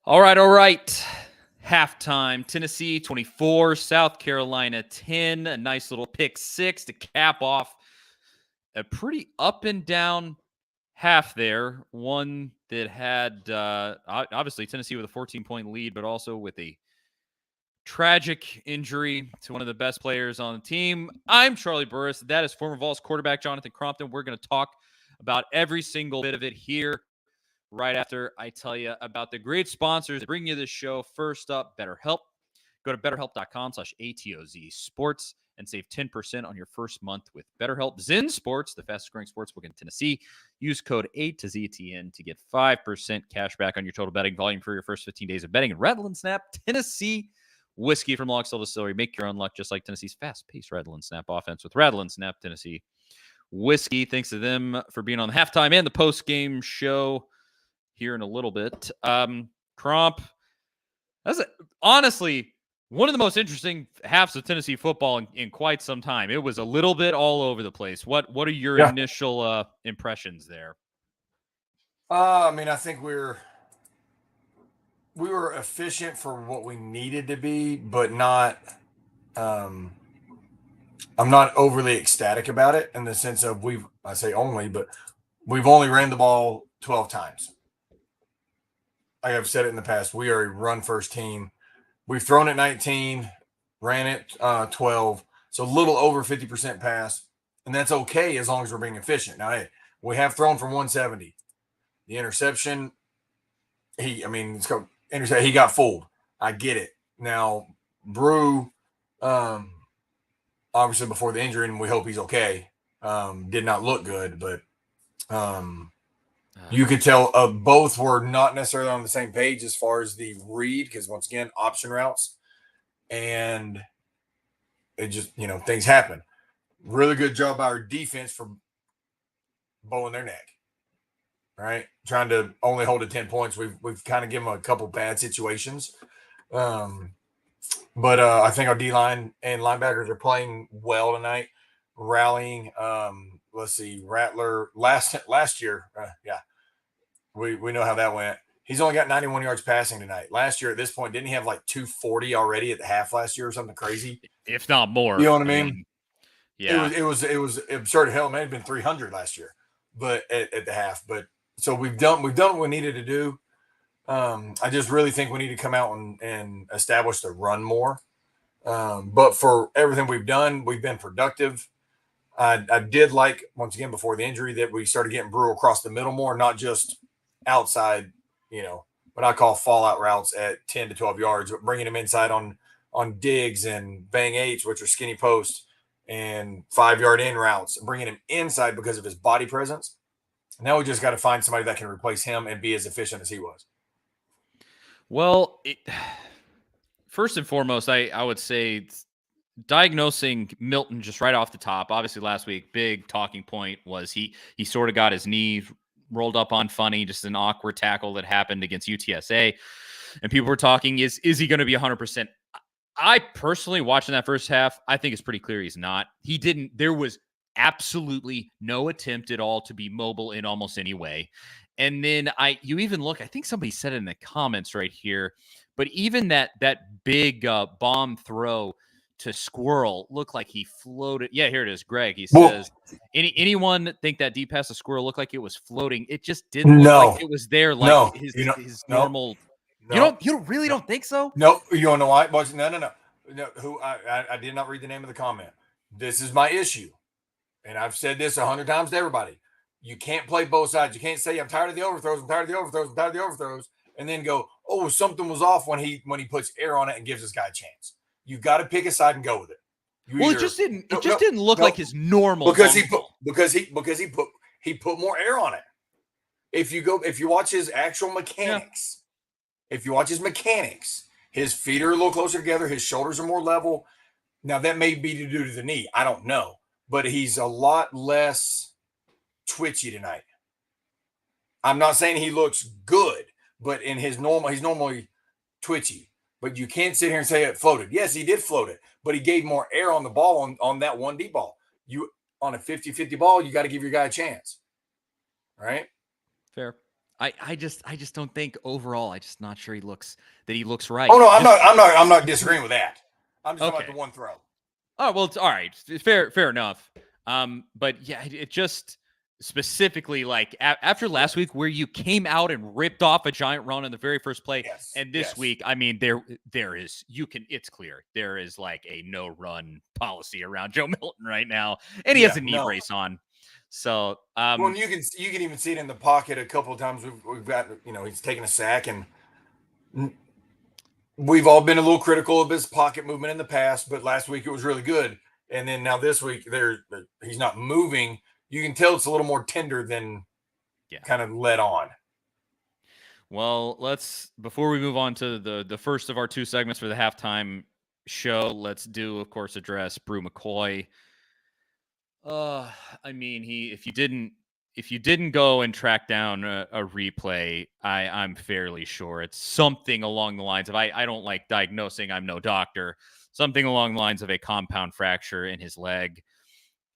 All right. Halftime, Tennessee 24, South Carolina 10. A nice little pick six to cap off a pretty up and down half there. One that had, obviously, Tennessee with a 14-point lead, but also with a tragic injury to one of the best players on the team. I'm Charlie Burris. That is former Vols quarterback Jonathan Crompton. We're going to talk about every single bit of it here right after I tell you about the great sponsors that bring you this show. First up, BetterHelp. Go to betterhelp.com/ATOZ sports and save 10% on your first month with BetterHelp. Zen Sports, the fastest growing sportsbook in Tennessee. Use code A2ZTN to get 5% cash back on your total betting volume for your first 15 days of betting. And Rattle and Snap, Tennessee whiskey from Logsdale Distillery. Make your own luck just like Tennessee's fast-paced Rattle and Snap offense with Rattle and Snap Tennessee whiskey. Thanks to them for being on the halftime and the post-game show here in a little bit. Cromp, that's honestly one of the most interesting halves of Tennessee football in quite some time. It was a little bit all over the place. What are your initial impressions there? I think we were efficient for what we needed to be, but not. I'm not overly ecstatic about it in the sense of we've only ran the ball 12 times. Like I've said it in the past, we are a run-first team. We've thrown it 19, ran it 12, so a little over 50% pass, and that's okay as long as we're being efficient. Now, hey, we have thrown for 170. The interception, he got fooled. I get it. Now, Brew, obviously before the injury, and we hope he's okay, did not look good, but you could tell both were not necessarily on the same page as far as the read, because once again, option routes, and it just, things happen. Really good job by our defense for bowling their neck, right? Trying to only hold it 10 points. We've kind of given them a couple bad situations. But I think our D-line and linebackers are playing well tonight, rallying. Let's see, Rattler last year, we know how that went. He's only got 91 yards passing tonight. Last year at this point, didn't he have like 240 already at the half last year or something crazy? If not more. You know what I mean? Yeah. It was absurd. Hell, it may have been 300 last year, but at the half. But so we've done what we needed to do. I just really think we need to come out and establish the run more. But for everything we've done, we've been productive. I did like, once again, before the injury, that we started getting Brew across the middle more, not just outside, what I call fallout routes at 10 to 12 yards, but bringing him inside on digs and bang eights, which are skinny posts, and 5-yard in routes, bringing him inside because of his body presence. Now we just got to find somebody that can replace him and be as efficient as he was. Well, first and foremost, I would say diagnosing Milton just right off the top. Obviously, last week, big talking point was he sort of got his knee rolled up on funny, just an awkward tackle that happened against UTSA. And people were talking, is he going to be 100%? I personally, watching that first half, I think it's pretty clear he's not. There was absolutely no attempt at all to be mobile in almost any way. And then you even look, I think somebody said it in the comments right here, but even that big bomb throw to Squirrel looked like he floated. Yeah, here it is, Greg. He says, anyone think that deep pass to Squirrel looked like it was floating? It just didn't look like it was there, like his normal. No. You really don't think so? No, you don't know why? No. Who I did not read the name of the comment. This is my issue, and I've said this 100 times to everybody. You can't play both sides. You can't say I'm tired of the overthrows, and then go, oh, something was off when he puts air on it and gives this guy a chance. You got to pick a side and go with it. It just didn't look like his normal because he put more air on it. If you watch his actual mechanics, his feet are a little closer together, his shoulders are more level. Now that may be due to the knee, I don't know, but he's a lot less twitchy tonight. I'm not saying he looks good, but he's normally twitchy. But you can't sit here and say it floated. Yes, he did float it, but he gave more air on the ball on that one deep ball. You on a 50-50 ball, you got to give your guy a chance. Right? Fair. I just don't think overall. I just not sure he looks right. Oh no, Just I'm not disagreeing with that. I'm just talking about okay. the one throw. Oh well, it's all right. Fair enough. But yeah, it just specifically like after last week where you came out and ripped off a giant run in the very first play, Yes, and this yes, week, I mean, there is it's clear there is like a no run policy around Joe Milton right now, and he has yeah, a knee no. brace on. So Well, you can even see it in the pocket a couple of times. We've got he's taking a sack, and we've all been a little critical of his pocket movement in the past, but last week it was really good, and then now this week he's not moving. You can tell it's a little more tender than yeah. kind of let on. Well, let's before we move on to the first of our two segments for the halftime show, let's do of course address Brew McCoy. I mean, if you didn't go and track down a replay, I'm fairly sure it's something along the lines of I don't like diagnosing. I'm no doctor. Something along the lines of a compound fracture in his leg.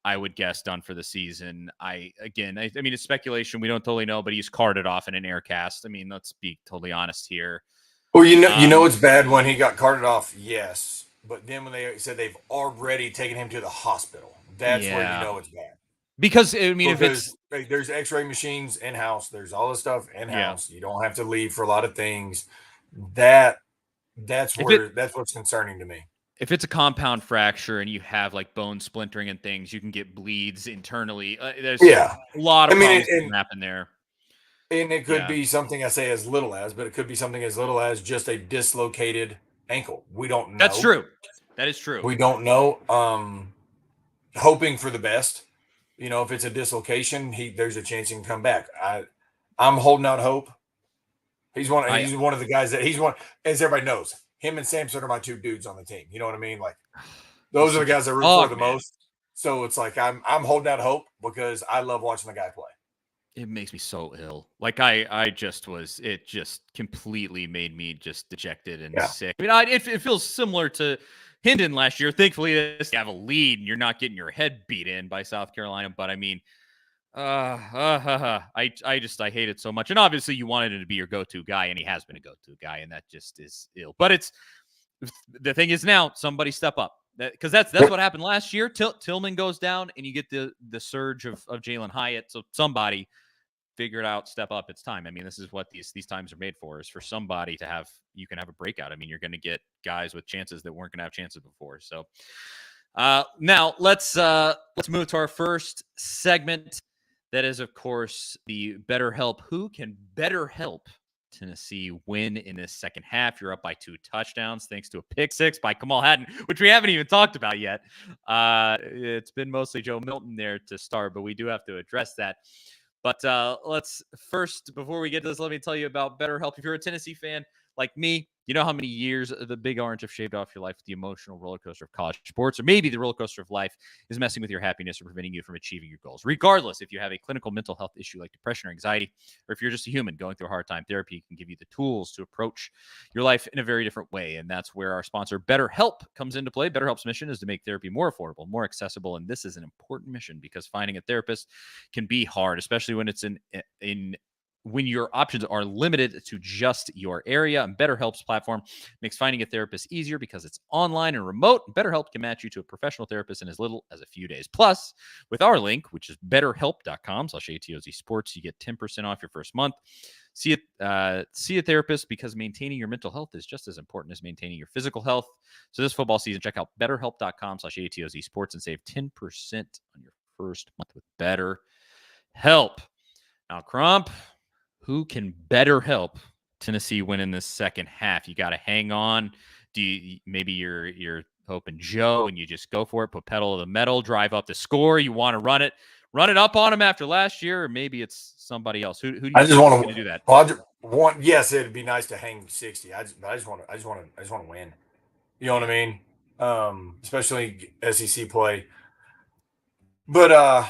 I would guess done for the season. I mean, it's speculation. We don't totally know, but he's carted off in an air cast. I mean, let's be totally honest here. Well, it's bad when he got carted off. Yes, but then when they said they've already taken him to the hospital, that's where you Yeah, know it's bad. because I mean, if Because it's there's X-ray machines in house, there's all this stuff in yeah, house. You don't have to leave for a lot of things. That if it that's what's concerning to me. if it's a compound fracture and you have like bone splintering and things, you can get bleeds internally. There's Yeah, a lot I of mean, problems that can happen there. and it could Yeah, be something I say as little as, but it could be something as little as just a dislocated ankle. We don't that's know. true. That is true. We don't know. Hoping for the best. If it's a dislocation, there's a chance he can come back. I'm holding out hope. He's I one of the guys that he's one, as everybody knows. Him and Samson are my two dudes on the team. You know what I mean? Like he's those are the such a guys I root for dog, the man. most. So it's like I'm holding out hope because I love watching the guy play. It makes me so ill. Like it just completely made me just dejected and Yeah. sick. I mean, it feels similar to Hendon last year. Thankfully, you have a lead and you're not getting your head beat in by South Carolina. But I mean, I hate it so much. And obviously, you wanted him to be your go-to guy, and he has been a go-to guy, and that just is ill. But the thing is now somebody step up because that's what happened last year. Tillman goes down, and you get the surge of Jalen Hyatt. So somebody figure it out, step up. It's time. I mean, this is what these times are made for, is for somebody to have a breakout. I mean, you're going to get guys with chances that weren't going to have chances before. So now let's move to our first segment. That is, of course, the Better Help. Who can better help Tennessee win in this second half? You're up by 2 touchdowns thanks to a pick six by Kamal Hadden, which we haven't even talked about yet. It's been mostly Joe Milton there to start, but we do have to address that. But let's first, before we get to this, let me tell you about BetterHelp. If you're a Tennessee fan like me, you know how many years the Big Orange have shaved off your life with the emotional roller coaster of college sports, or maybe the roller coaster of life is messing with your happiness or preventing you from achieving your goals. Regardless, if you have a clinical mental health issue like depression or anxiety, or if you're just a human going through a hard time, therapy can give you the tools to approach your life in a very different way. And that's where our sponsor, BetterHelp, comes into play. BetterHelp's mission is to make therapy more affordable, more accessible. And this is an important mission because finding a therapist can be hard, especially when it's when your options are limited to just your area. And BetterHelp's platform makes finding a therapist easier because it's online and remote. BetterHelp can match you to a professional therapist in as little as a few days. Plus, with our link, which is betterhelp.com/ATOZ Sports, you get 10% off your first month. See a therapist because maintaining your mental health is just as important as maintaining your physical health. So this football season, check out betterhelp.com/ATOZ Sports and save 10% on your first month with BetterHelp. Now, Crump, who can better help Tennessee win in this second half? You got to hang on. Maybe you're hoping Joe and you just go for it, put pedal to the metal, drive up the score. You want to run it up on him after last year, or maybe it's somebody else. Who do you think is going to do that? Yes, it'd be nice to hang 60. I just want to win. You know what I mean? Especially SEC play. But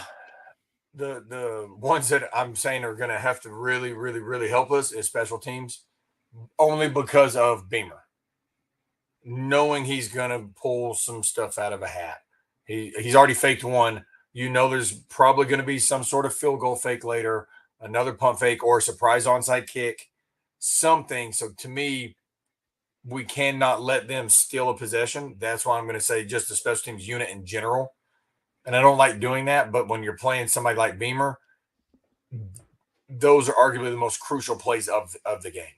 the ones that I'm saying are going to have to really, really, really help us is special teams, only because of Beamer, knowing he's going to pull some stuff out of a hat. He's already faked one. There's probably going to be some sort of field goal fake later. another pump fake, or a surprise onside kick, something. So to me, we cannot let them steal a possession. That's why I'm going to say just the special teams unit in general. And I don't like doing that, but when you're playing somebody like Beamer, those are arguably the most crucial plays of the game.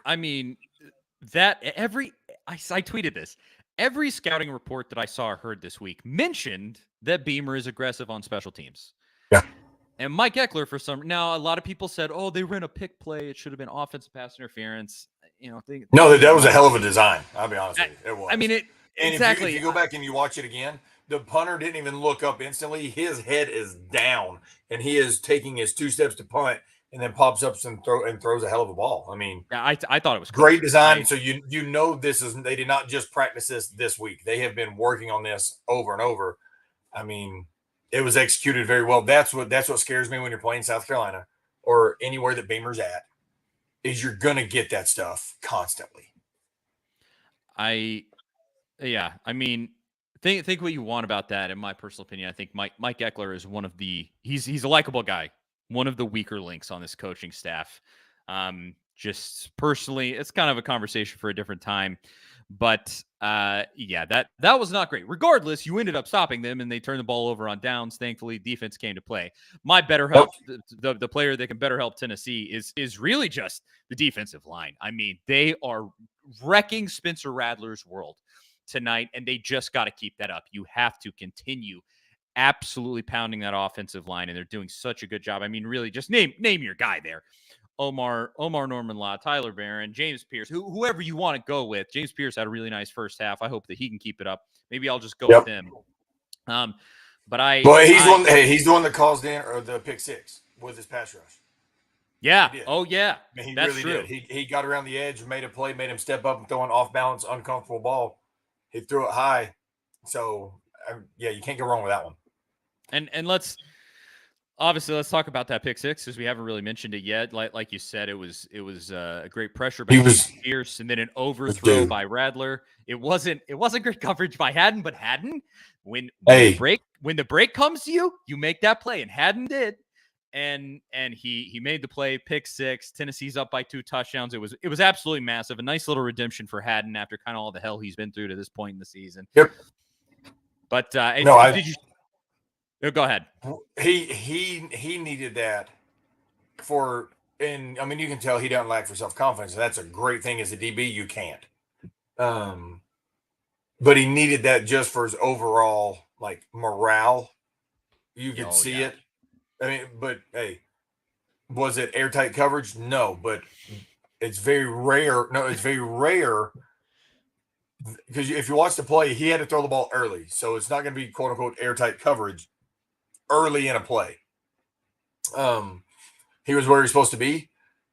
I mean, I tweeted this. Every scouting report that I saw or heard this week mentioned that Beamer is aggressive on special teams. Yeah. And Mike Eckler, now a lot of people said, "Oh, they ran a pick play. It should have been offensive pass interference." No, that was a hell of a design. I'll be honest with you. It was. I mean, exactly. If you go back and you watch it again, the punter didn't even look up instantly. His head is down, and he is taking his 2 steps to punt, and then pops up and throws a hell of a ball. I mean, yeah, I thought it was great design. So you know they did not just practice this week. They have been working on this over and over. I mean, it was executed very well. That's what scares me when you're playing South Carolina or anywhere that Beamer's at, is you're gonna get that stuff constantly. I mean, think what you want about that. In my personal opinion, I think Mike Eckler is he's a likable guy, one of the weaker links on this coaching staff. Just personally, it's kind of a conversation for a different time. But that was not great. Regardless, you ended up stopping them, and they turned the ball over on downs. Thankfully, defense came to play. My better help, the player that can better help Tennessee is really just the defensive line. I mean, they are wrecking Spencer Rattler's world tonight, and they just got to keep that up. You have to continue absolutely pounding that offensive line, and they're doing such a good job. I mean, really, just name your guy there. Omar Norman Law, Tyler Barron, James Pierce, whoever you want to go with. James Pierce had a really nice first half. I hope that he can keep it up. Maybe I'll just go with him. But he's the one that caused the pick six with his pass rush. Yeah. Oh yeah. He really did. He got around the edge, made a play, made him step up and throw an off balance, uncomfortable ball. He threw it high. So you can't go wrong with that one. And let's talk about that pick six, because we haven't really mentioned it yet. Like you said, it was a great pressure by Pierce, and then an overthrow by Rattler. It wasn't great coverage by Haddon, but Haddon, when the break comes to you, you make that play, and Haddon did, and he made the play, pick six. Tennessee's up by 2 touchdowns. It was absolutely massive. A nice little redemption for Haddon after kind of all the hell he's been through to this point in the season. Yep. But go ahead. He needed that and I mean, you can tell he doesn't lack for self-confidence. That's a great thing as a DB. You can't. But he needed that just for his overall morale. You could see it. I mean, but hey, was it airtight coverage? No, but it's very rare. No, it's very rare. Because if you watch the play, he had to throw the ball early. So it's not going to be quote unquote airtight coverage early in a play. He was where he was supposed to be,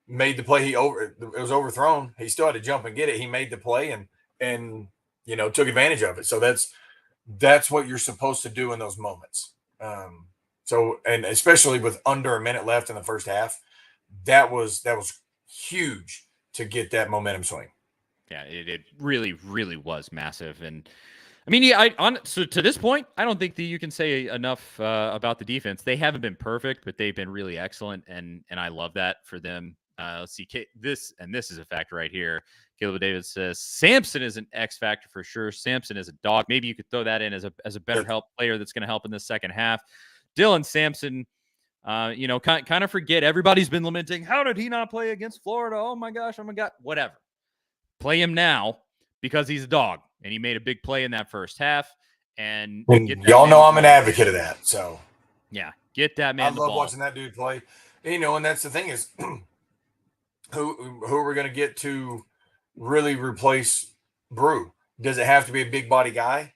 made the play. It was overthrown. He still had to jump and get it. He made the play and took advantage of it. So that's what you're supposed to do in those moments. And especially with under a minute left in the first half, that was huge to get that momentum swing. Yeah, it really, really was massive. And I mean, so to this point, I don't think that you can say enough about the defense. They haven't been perfect, but they've been really excellent, and I love that for them. Let's see, this is a factor right here. Caleb Davis says Sampson is an X factor for sure. Sampson is a dog. Maybe you could throw that in as a better help player that's going to help in the second half. Dylan Sampson, kind of forget. Everybody's been lamenting, how did he not play against Florida? Oh my gosh, whatever. Play him now because he's a dog, and he made a big play in that first half. And y'all know I'm an advocate of that. So yeah, get that man. I love watching that dude play. And that's the thing is, who are we going to get to really replace Brew? Does it have to be a big body guy?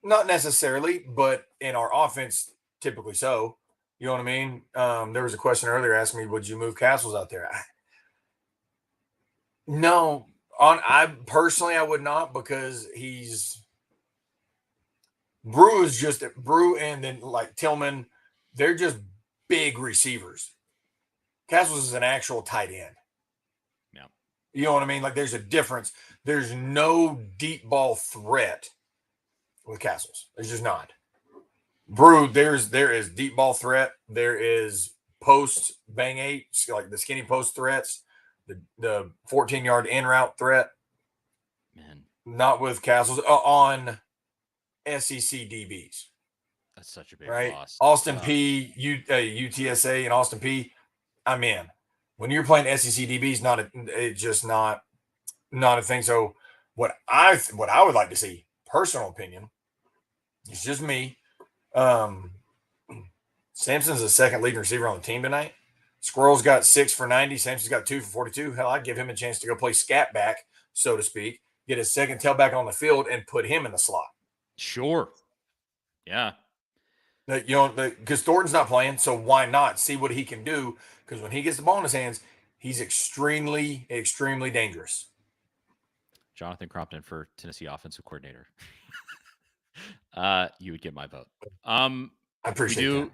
Not necessarily, but in our offense, typically so. You know what I mean? There was a question earlier asking me, would you move Castles out there? No. I personally, I would not, because Brew and then Tillman, they're just big receivers. Castles is an actual tight end. Yeah. You know what I mean? There's a difference. There's no deep ball threat with Castles. There's just not. Brew, there is deep ball threat. There is post bang eight, like the skinny post threats, the 14-yard in route threat. Man, not with Castles on SEC DBs. that's such a big right? loss. Austin P, UTSA, and Austin P. I'm in. When you're playing SEC DBs, it's just not a thing. So what I would like to see, personal opinion, it's just me. Sampson's the second leading receiver on the team tonight. Squirrel's got 6 for 90. Sampson's got 2 for 42. Hell, I'd give him a chance to go play scat back, so to speak, get his second tailback on the field and put him in the slot. Sure. Yeah. Because Thornton's not playing, so why not see what he can do? Because when he gets the ball in his hands, he's extremely, extremely dangerous. Jonathan Crompton for Tennessee offensive coordinator. You would get my vote. I appreciate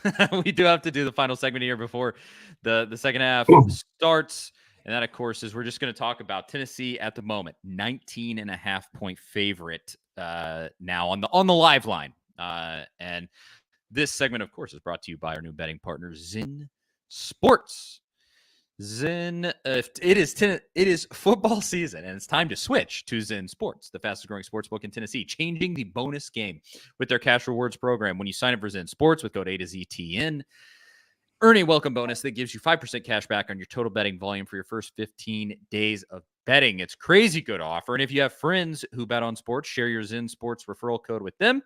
that. We do have to do the final segment here before the second half starts. And that, of course, is we're just going to talk about Tennessee at the moment. 19.5-point favorite now on the live line. And this segment, of course, is brought to you by our new betting partner, Zyn Sports. Zyn, it is football season, and it's time to switch to Zyn Sports, the fastest growing sportsbook in Tennessee, changing the bonus game with their cash rewards program. When you sign up for Zyn Sports with code A2ZTN, earn a welcome bonus that gives you 5% cash back on your total betting volume for your first 15 days of betting. It's crazy good offer. And if you have friends who bet on sports, share your Zyn Sports referral code with them,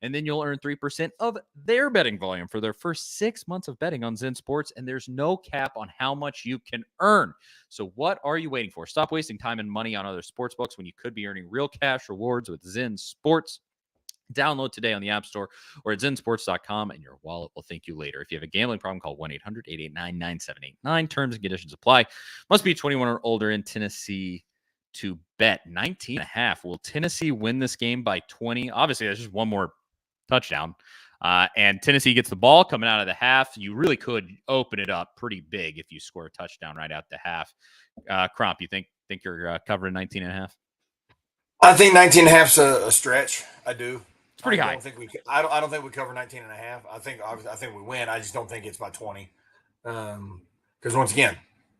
and then you'll earn 3% of their betting volume for their first 6 months of betting on Zyn Sports, and there's no cap on how much you can earn. So what are you waiting for? Stop wasting time and money on other sports books when you could be earning real cash rewards with Zyn Sports. Download today on the App Store or at zensports.com, and your wallet will thank you later. If you have a gambling problem, call 1-800-889-9789. Terms and conditions apply. Must be 21 or older in Tennessee to bet. 19.5. Will Tennessee win this game by 20? Obviously, that's just one more touchdown. And Tennessee gets the ball coming out of the half. You really could open it up pretty big if you score a touchdown right out the half. Cromp, you think you're covering 19.5? I think 19.5 is a stretch. I do. It's pretty high. I don't think we cover 19.5. I think we win. I just don't think it's by 20. Because once again,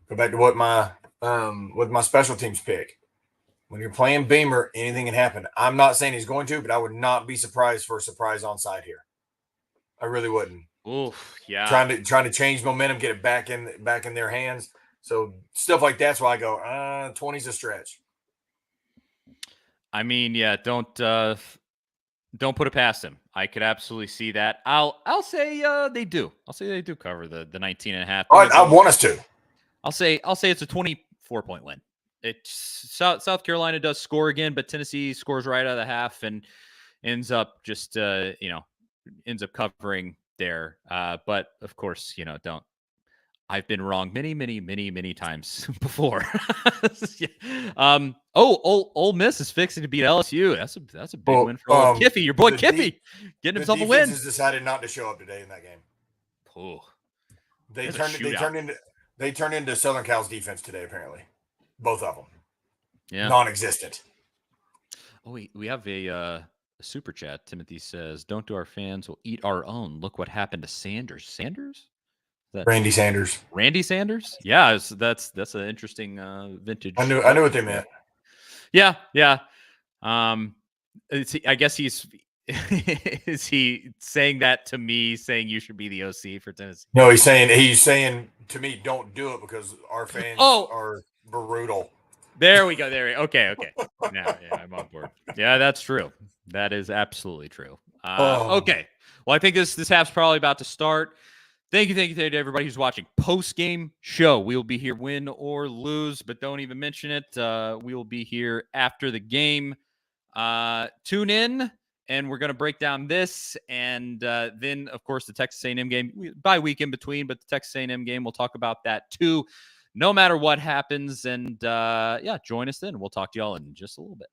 go back to what my special teams pick. When you're playing Beamer, anything can happen. I'm not saying he's going to, but I would not be surprised for a surprise onside here. I really wouldn't. Oof, yeah. Trying to change momentum, get it back in their hands. So stuff like that's why I go 20's a stretch. I mean, yeah, don't put it past them. I could absolutely see that. I'll say they do. I'll say they do cover the 19.5. I want us to. I'll say it's a 24-point win. It's South Carolina does score again, but Tennessee scores right out of the half and ends up just ends up covering there. But of course, don't. I've been wrong many, many, many, many times before. Ole Miss is fixing to beat LSU. That's a big win for Kiffy. Your boy Kiffy getting himself a win. The defense has decided not to show up today in that game. Oh, they turned into Southern Cal's defense today. Apparently, both of them. Yeah, non-existent. Oh, we have a super chat. Timothy says, "Don't do our fans. We'll eat our own. Look what happened to Sanders. Sanders." Randy Sanders. Randy Sanders? Yeah, that's an interesting vintage. I knew what they meant. Yeah. I guess is he saying that to me, saying you should be the OC for Tennessee? No, he's saying to me, don't do it because our fans are brutal. There we go. Okay. Yeah, I'm on board. Yeah, that's true. That is absolutely true. Okay. Well, I think this half's probably about to start. Thank you to everybody who's watching. Post-game show. We'll be here, win or lose, but don't even mention it. We will be here after the game. Tune in, and we're going to break down this. And then, of course, the Texas A&M game. Bye week in between, but the Texas A&M game, we'll talk about that too, no matter what happens. And, join us then. We'll talk to y'all in just a little bit.